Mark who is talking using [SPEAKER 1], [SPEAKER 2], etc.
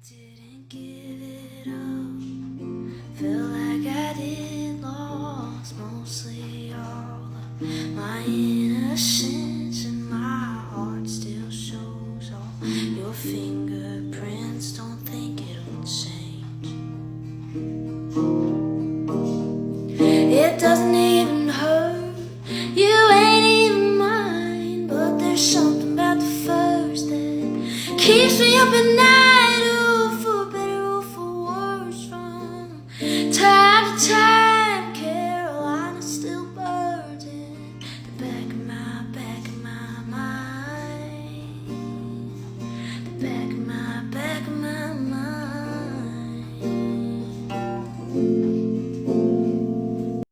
[SPEAKER 1] Didn't give it up, felt like I did, lost mostly all of my innocence, and my heart still shows all your fingerprints. Don't think it'll change. It doesn't even hurt, you ain't even mine, but there's something about the first that keeps me up at night.